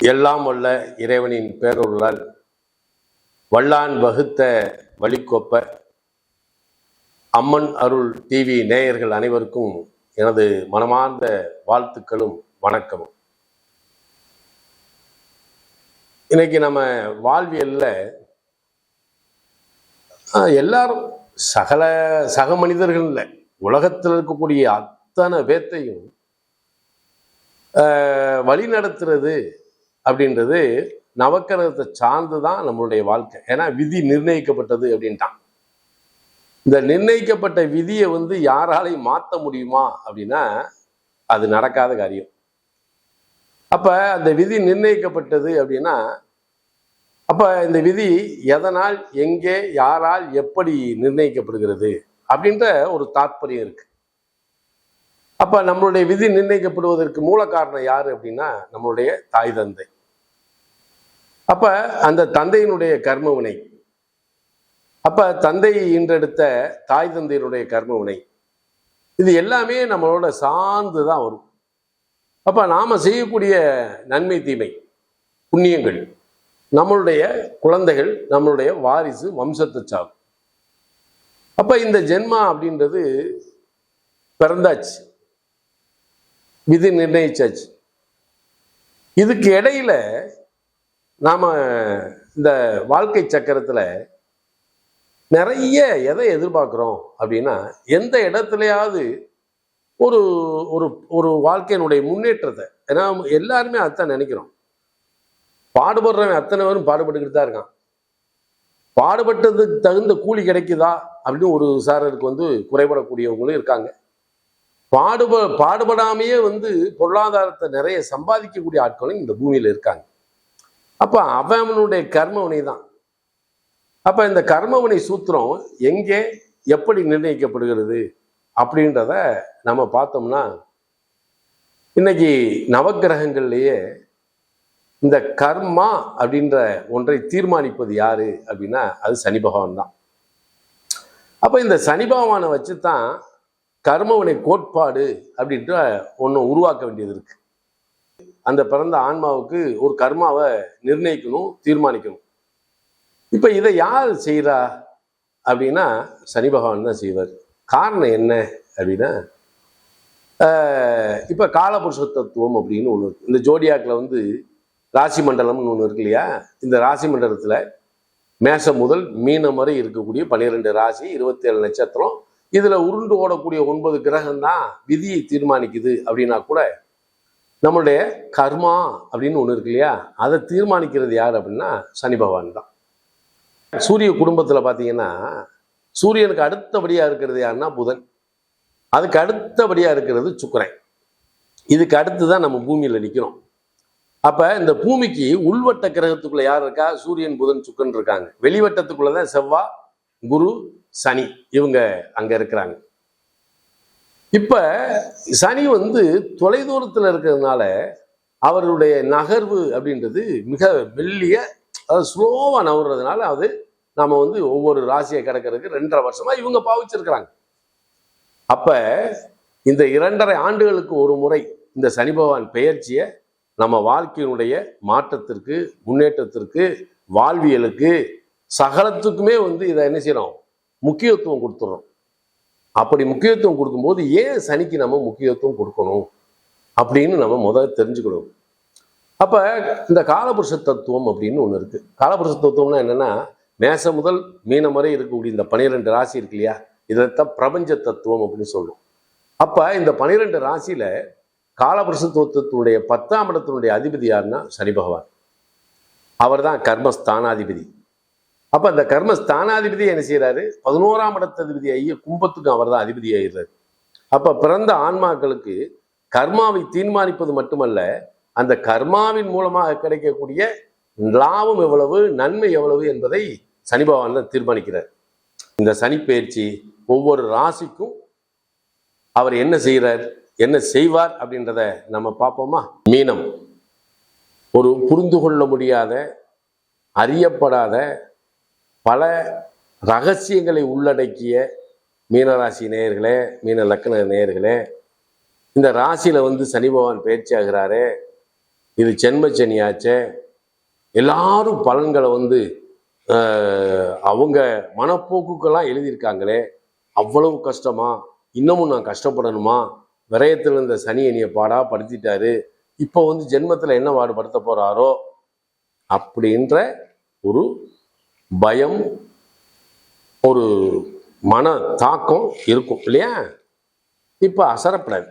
எல்லாம் வல்ல இறைவனின் பேரொருளால் வல்லான் வகுத்த வழிகொப்ப அம்மன் அருள் டிவி நேயர்கள் அனைவருக்கும் எனது மனமார்ந்த வாழ்த்துக்களும் வணக்கமும். இன்னைக்கு நம்ம வாழ்வியல்ல எல்லாரும் சக மனிதர்கள் இல்லை, உலகத்தில் இருக்கக்கூடிய அத்தனை பேர்த்தையும் வழி நடத்துறது அப்படின்றது நவக்கிரகத்தை சார்ந்துதான் நம்மளுடைய வாழ்க்கை. ஏன்னா விதி நிர்ணயிக்கப்பட்டது அப்படின்ட்டான். இந்த நிர்ணயிக்கப்பட்ட விதியை யாராலையும் மாற்ற முடியுமா அப்படின்னா அது நடக்காத காரியம். அப்ப அந்த விதி நிர்ணயிக்கப்பட்டது அப்படின்னா அப்ப இந்த விதி எதனால், எங்கே, யாரால், எப்படி நிர்ணயிக்கப்படுகிறது அப்படின்ற ஒரு தாற்பயம் இருக்கு. அப்ப நம்மளுடைய விதி நிர்ணயிக்கப்படுவதற்கு மூல காரணம் யாரு அப்படின்னா நம்மளுடைய தாய் தந்தை. அப்ப அந்த தந்தையினுடைய கர்மவினை, அப்ப தந்தை ஈன்றெடுத்த தாய் தந்தையினுடைய கர்மவினை, இது எல்லாமே நம்மளோட சார்ந்துதான் வரும். அப்ப நாம செய்யக்கூடிய நன்மை தீமை புண்ணியங்கள் நம்மளுடைய குழந்தைகள், நம்மளுடைய வாரிசு, வம்சத்தை சார்பு. அப்ப இந்த ஜென்மா அப்படின்றது பிறந்தாச்சு, விதி நிர்ணயிச்சாச்சு. இதுக்கு இடையில நாம இந்த வாழ்க்கை சக்கரத்துல நிறைய எதை எதிர்பார்க்கிறோம் அப்படின்னா, எந்த இடத்துலயாவது ஒரு ஒரு ஒரு வாழ்க்கையினுடைய முன்னேற்றத்தை, ஏன்னா எல்லாருமே அதான் நினைக்கிறோம். பாடுபடுறவன் அத்தனை பேரும் பாடுபட்டுக்கிட்டு தான் இருக்கான். பாடுபட்டதுக்கு தகுந்த கூலி கிடைக்குதா அப்படின்னு ஒரு சாரருக்கு குறைபடக்கூடியவங்களும் இருக்காங்க. பாடுபடாமையே பொருளாதாரத்தை நிறைய சம்பாதிக்கக்கூடிய ஆட்களும் இந்த பூமியில இருக்காங்க. அப்ப அவனுடைய கர்மவினை தான். அப்ப இந்த கர்மவினை சூத்திரம் எங்கே எப்படி நிர்ணயிக்கப்படுகிறது அப்படின்றத நம்ம பார்த்தோம்னா, இன்னைக்கு நவக்கிரகங்கள்லயே இந்த கர்மா அப்படின்ற ஒன்றை தீர்மானிப்பது யாரு அப்படின்னா அது சனி பகவான் தான். அப்ப இந்த சனி பகவானை வச்சுதான் கர்மவினை கோட்பாடு அப்படின்ற ஒன்று உருவாக்க வேண்டியது இருக்கு. அந்த பிறந்த ஆன்மாவுக்கு ஒரு கர்மாவை நிர்ணயிக்கணும், தீர்மானிக்கணும். இப்ப இதை யார் செய்யறா அப்படின்னா சனி பகவான் தான் செய்வார். காரணம் என்ன அப்படின்னா, இப்ப காலபுருஷ தத்துவம் அப்படின்னு ஒண்ணு இருக்கு. இந்த ஜோடியாக்ல ராசி மண்டலம்னு ஒண்ணு இருக்கு இல்லையா? இந்த ராசி மண்டலத்துல மேஷம் முதல் மீனம் வரை இருக்கக்கூடிய 12 ராசி, 27 நட்சத்திரம், இதுல உருண்டு ஓடக்கூடிய 9 கிரகம் தான் விதியை தீர்மானிக்குது. அப்படின்னா கூட நம்மளுடைய கர்மா அப்படின்னு ஒண்ணு இருக்கு இல்லையா, அதை தீர்மானிக்கிறது யார் அப்படின்னா சனி பகவான் தான். சூரிய குடும்பத்துல பாத்தீங்கன்னா சூரியனுக்கு அடுத்தபடியா இருக்கிறது யாருன்னா புதன், அதுக்கு அடுத்தபடியா இருக்கிறது சுக்கிரன், இதுக்கு அடுத்துதான் நம்ம பூமியில நிக்கிறோம். அப்ப இந்த பூமிக்கு உள்வட்ட கிரகத்துக்குள்ள யார் இருக்கா? சூரியன், புதன், சுக்கிரன் இருக்காங்க. வெளிவட்டத்துக்குள்ளதான் செவ்வாய், குரு, சனி இவங்க அங்க இருக்கிறாங்க. இப்ப சனி தொலைதூரத்துல இருக்கிறதுனால அவருடைய நகர்வு அப்படின்றது மிக மெல்லிய, அதாவது ஸ்லோவா நகர்றதுனால அது நாம ஒவ்வொரு ராசியை கிடக்கிறதுக்கு 2.5 வருஷமா இவங்க பாவிச்சிருக்கிறாங்க. அப்ப இந்த 2.5 ஆண்டுகளுக்கு ஒரு முறை இந்த சனி பகவான் பெயர்ச்சியை நம்ம வாழ்க்கையினுடைய மாற்றத்திற்கு, முன்னேற்றத்திற்கு, வாழ்வியலுக்கு, சகலத்துக்குமே இதை என்ன செய்யறோம்? முக்கியத்துவம் கொடுத்துறோம். அப்படி முக்கியத்துவம் கொடுக்கும்போது ஏன் சனிக்கு நம்ம முக்கியத்துவம் கொடுக்கணும் அப்படின்னு நம்ம முதல்ல தெரிஞ்சுக்கணும். அப்ப இந்த காலபுருஷ தத்துவம் அப்படின்னு ஒண்ணு இருக்கு. காலபுருஷ தத்துவம்னா என்னன்னா, மேசம் முதல் மீனம் வரை இருக்கக்கூடிய இந்த 12 ராசி இருக்கு இல்லையா, இதைத்தான் பிரபஞ்ச தத்துவம் அப்படின்னு சொல்றோம். அப்ப இந்த 12 ராசியில காலபுருஷ தத்துவத்தினுடைய 10ஆம் இடத்தினுடைய அதிபதி யாருன்னா சனி பகவான். அவர் தான் கர்மஸ்தானாதிபதி. அப்ப அந்த கர்மஸ்தானாதிபதி என்ன செய்யறாரு? 11ஆம் இடத்ததிபதி ஐய கும்பத்துக்கும் அவர் தான் அதிபதி ஆயிடுறாரு. அப்ப பிறந்த ஆன்மாக்களுக்கு கர்மாவை தீர்மானிப்பது மட்டுமல்ல, அந்த கர்மாவின் மூலமாக கிடைக்கக்கூடிய லாபம் எவ்வளவு, நன்மை எவ்வளவு என்பதை சனி பகவான் தான் தீர்மானிக்கிறார். இந்த சனி பயிற்சி ஒவ்வொரு ராசிக்கும் அவர் என்ன செய்யறார், என்ன செய்வார் அப்படின்றத நம்ம பார்ப்போமா? மீனம் ஒரு புரிந்து கொள்ள முடியாத, அறியப்படாத, பல ரகசியங்களை உள்ளடக்கிய மீனராசி நேயர்களே, மீன லக்ன நேயர்களே, இந்த ராசியில சனி பகவான் பயிற்சி ஆகிறாரு. இது ஜென்மச்சனியாச்சே. எல்லாரும் பலன்களை வந்து அவங்க மனப்போக்குக்கெல்லாம் எழுதியிருக்காங்களே, அவ்வளவு கஷ்டமா, இன்னமும் நான் கஷ்டப்படணுமா, விரயத்தில் இருந்த சனி என்னைய பாடா படுத்திட்டாரு, இப்போ வந்து ஜென்மத்தில் என்ன பாடுபடுத்த போறாரோ அப்படின்ற ஒரு பயம், ஒரு மன தாக்கம் இருக்கும் இல்லையா? இப்போ அசரப்படாது.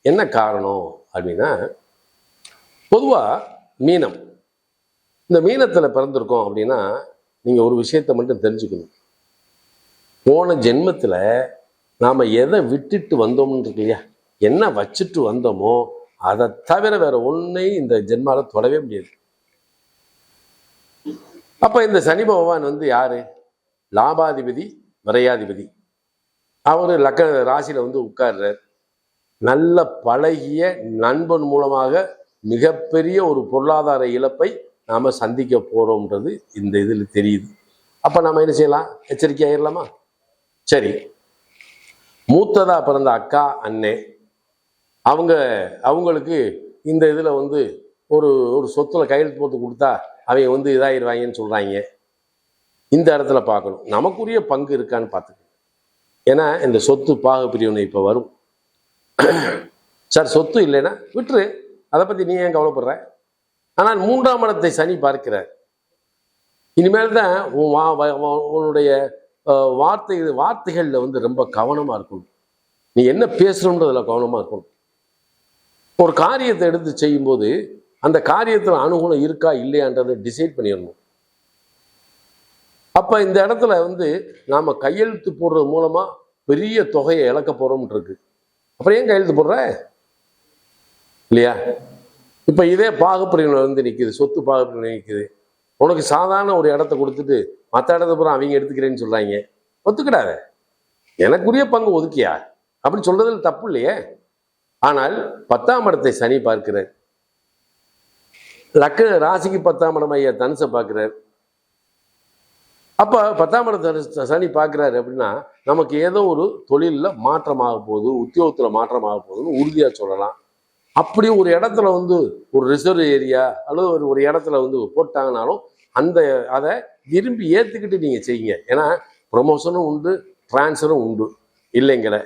என்ன காரணம் அப்படின்னா, பொதுவாக மீனம், இந்த மீனத்தில் பிறந்திருக்கோம் அப்படின்னா நீங்கள் ஒரு விஷயத்தை மட்டும் தெரிஞ்சுக்கணும். போன ஜென்மத்தில் நாம் எதை விட்டுட்டு வந்தோம்னு இருக்கு இல்லையா, என்ன வச்சுட்டு வந்தோமோ அதை தவிர வேற ஒன்றையும் இந்த ஜென்மாவில் தொடவே முடியாது. அப்போ இந்த சனி பகவான் வந்து யாரு? லாபாதிபதி, விரையாதிபதி. அவர் ராசியில் வந்து உட்கார்றார். நல்ல பழகிய நண்பன் மூலமாக மிகப்பெரிய ஒரு பொருளாதார இழப்பை நாம் சந்திக்க போகிறோம்ன்றது இந்த இதில் தெரியுது. அப்போ நம்ம என்ன செய்யலாம்? எச்சரிக்கை ஆயிடலாமா? சரி, மூத்ததாக பிறந்த அக்கா அண்ணே அவங்களுக்கு இந்த இதில் வந்து ஒரு ஒரு சொத்துல கையெழுத்து போட்டு கொடுத்தா அவங்க வந்து இதாகிடுவாங்கன்னு சொல்கிறாங்க. இந்த இடத்துல பார்க்கணும், நமக்குரிய பங்கு இருக்கான்னு பார்த்துக்கணும். ஏன்னா இந்த சொத்து பாக பிரிவினை இப்போ வரும். சார் சொத்து இல்லைன்னா விட்டுரு, அதை பற்றி நீ ஏன் கவலைப்படுற? ஆனால் 3ஆம் இடத்தை சனி பார்க்கிறார். இனிமேல் தான் உன்னுடைய வார்த்தைகளில் வந்து ரொம்ப கவனமாக இருக்கணும். நீ என்ன பேசுகிறோன்றதுல கவனமாக இருக்கணும். ஒரு காரியத்தை எடுத்து செய்யும்போது அந்த காரியத்தில் அனுகூலம் இருக்கா இல்லையான்றதை டிசைட் பண்ணிடணும். அப்போ இந்த இடத்துல வந்து நாம் கையெழுத்து போடுறது மூலமாக பெரிய தொகையை இழக்க போகிறோம்னு இருக்கு. அப்புறம் ஏன் கையெழுத்து போடுற இல்லையா? இப்போ இதே பாகுப்பிரிவினை வந்து நிற்குது, சொத்து பாகுப்பிரிவினை நிற்குது. உனக்கு சாதாரண ஒரு இடத்த கொடுத்துட்டு மற்ற இடத்த பூரா அவங்க எடுத்துக்கிறேன்னு சொல்கிறாங்க. ஒத்துக்கிடாத, எனக்குரிய பங்கு ஒதுக்கியா அப்படின்னு சொல்றதுல தப்பு இல்லையே. ஆனால் 10ஆம் இடத்தை சனி பார்க்கிறார். ராசிக்கு 10ஆம் இடம் ஐயா தனுசை பார்க்கிறார். அப்போ 10ஆம் இடத்தை சனி பார்க்கிறாரு அப்படின்னா நமக்கு ஏதோ ஒரு தொழிலில் மாற்றமாக போகுது, உத்தியோகத்தில் மாற்றமாக போகுதுன்னு உறுதியாக சொல்லலாம். அப்படி ஒரு இடத்துல வந்து ஒரு ரிசர்வ் ஏரியா அல்லது ஒரு இடத்துல வந்து போட்டாங்கனாலும் அதை விரும்பி ஏற்றுக்கிட்டு நீங்கள் செய்யுங்க. ஏன்னா ப்ரொமோஷனும் உண்டு, டிரான்ஸ்ஃபரும் உண்டு இல்லைங்கள,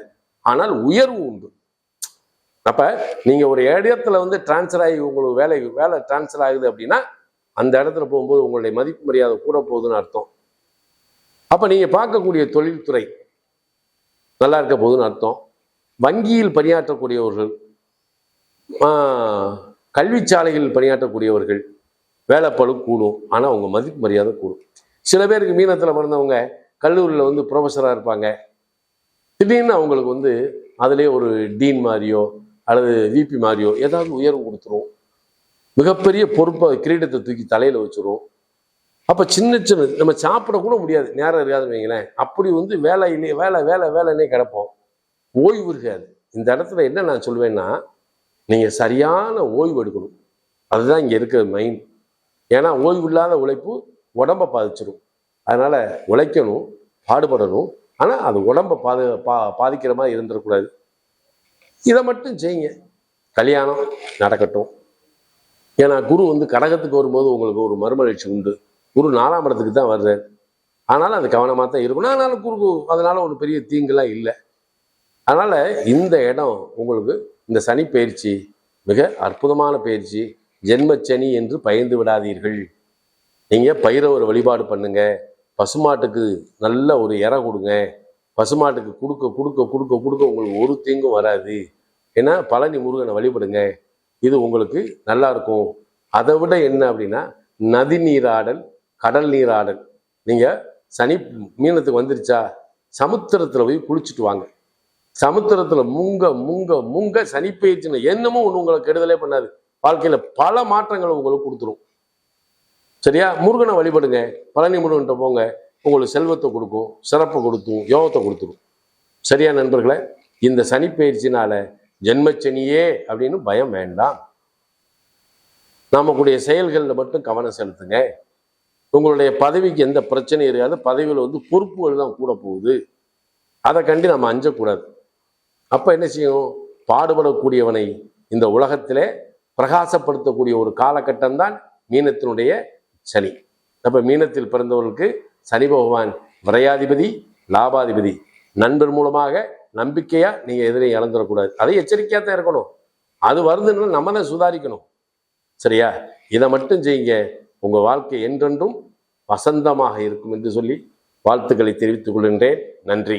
ஆனால் உயர்வு உண்டு. அப்போ நீங்கள் ஒரு இடத்துல வந்து டிரான்ஸ்ஃபர் ஆகி உங்களுக்கு வேலை டிரான்ஸ்ஃபர் ஆகுது அப்படின்னா அந்த இடத்துல போகும்போது உங்களுடைய மதிப்பு மரியாதை கூட போகுதுன்னு அர்த்தம். அப்போ நீங்கள் பார்க்கக்கூடிய தொழில்துறை நல்லா இருக்க போகுதுன்னு அர்த்தம். வங்கியில் பணியாற்றக்கூடியவர்கள், கல்விச்சாலைகளில் பணியாற்றக்கூடியவர்கள் வேலைப்பளு கூடும், ஆனால் அவங்க மதிப்பு மரியாதை கூடும். சில பேருக்கு மீனத்தில் பிறந்தவங்க கல்லூரியில் வந்து ப்ரொஃபஸராக இருப்பாங்க. திடீர்னு அவங்களுக்கு வந்து அதிலே ஒரு டீன் மாதிரியோ அல்லது விபி மாதிரியோ ஏதாவது உயர்வு கொடுத்துரும். மிகப்பெரிய பொறுப்பை கிரீடத்தை தூக்கி தலையில் வச்சுரும். அப்போ சின்ன நம்ம சாப்பிடக்கூட முடியாது, நேரம் இருக்காதுன்னு வைங்களேன். அப்படி வந்து வேலையிலே வேலைன்னே கிடப்போம், ஓய்வு இருக்காது. இந்த இடத்துல என்ன நான் சொல்லுவேன்னா, நீங்கள் சரியான ஓய்வு எடுக்கணும். அதுதான் இங்கே இருக்கிற மெயின். ஏன்னா ஓய்வு இல்லாத உழைப்பு உடம்பை பாதிச்சிடும். அதனால் உழைக்கணும், பாடுபடணும், ஆனால் அது உடம்பை பாதிக்கிற மாதிரி இருந்துடக்கூடாது. இதை மட்டும் செய்யுங்க, கல்யாணம் நடக்கட்டும். ஏன்னா குரு வந்து கடகத்துக்கு வரும்போது உங்களுக்கு ஒரு மறுமலர்ச்சி உண்டு. குரு 4ஆம் இடத்துக்கு தான் வர்றார். ஆனாலும் அது கவனமாக தான் இருக்கணும். அதனால குரு அதனால ஒரு பெரிய தீங்குலாம் இல்லை. அதனால் இந்த இடம் உங்களுக்கு இந்த சனி பயிற்சி மிக அற்புதமான பயிற்சி. ஜென்மச்சனி என்று பயந்து விடாதீர்கள். நீங்கள் பைரவர் வழிபாடு பண்ணுங்க, பசுமாட்டுக்கு நல்ல ஒரு இறை கொடுங்க. பசுமாட்டுக்கு கொடுக்க கொடுக்க கொடுக்க கொடுக்க உங்களுக்கு ஒரு தீங்கும் வராது. ஏன்னா பழனி முருகனை வழிபடுங்க, இது உங்களுக்கு நல்லா இருக்கும். அதை விட என்ன அப்படின்னா, நதி நீராடல், கடல் நீராடல். நீங்கள் சனி மீனத்துக்கு வந்துருச்சா சமுத்திரத்தில் போய் குளிச்சுட்டு வாங்க. சமுத்திரத்தில் முங்க முங்க முங்க சனி பயிற்சின்னு என்னமோ ஒன்று உங்களுக்கு கெடுதலே பண்ணாது. வாழ்க்கையில் பல மாற்றங்களை உங்களுக்கு கொடுத்துரும். சரியா? முருகனை வழிபடுங்க, பழனி முருகன்ட்ட போங்க, உங்களுக்கு செல்வத்தை கொடுக்கும், சிறப்பை கொடுத்தும், யோகத்தை கொடுத்துரும். சரியா நண்பர்களே? இந்த சனி பயிற்சினால ஜென்மச்சனியே அப்படின்னு பயம் வேண்டாம். நமக்குடைய செயல்களில் மட்டும் கவனம் செலுத்துங்க. உங்களுடைய பதவிக்கு எந்த பிரச்சனையும் இருக்காது. பதவியில் வந்து பொறுப்புகள் தான் கூட போகுது. அதை கண்டு நம்ம அஞ்சக்கூடாது. அப்போ என்ன செய்யணும்? பாடுபடக்கூடியவனை இந்த உலகத்திலே பிரகாசப்படுத்தக்கூடிய ஒரு காலகட்டம் தான் மீனத்தினுடைய சனி. அப்ப மீனத்தில் பிறந்தவர்களுக்கு சனி பகவான் விரையாதிபதி, லாபாதிபதி. நண்பர் மூலமாக நம்பிக்கையா நீங்க எதிரையும் இழந்துடக்கூடாது. அதை எச்சரிக்கையா தான் இருக்கணும். அது வருதுன்னு நம்ம தான் சுதாரிக்கணும். சரியா? இதை மட்டும் செய்யுங்க, உங்க வாழ்க்கை என்றென்றும் வசந்தமாக இருக்கும் என்று சொல்லி வாழ்த்துக்களை தெரிவித்துக் கொள்கின்றேன். நன்றி.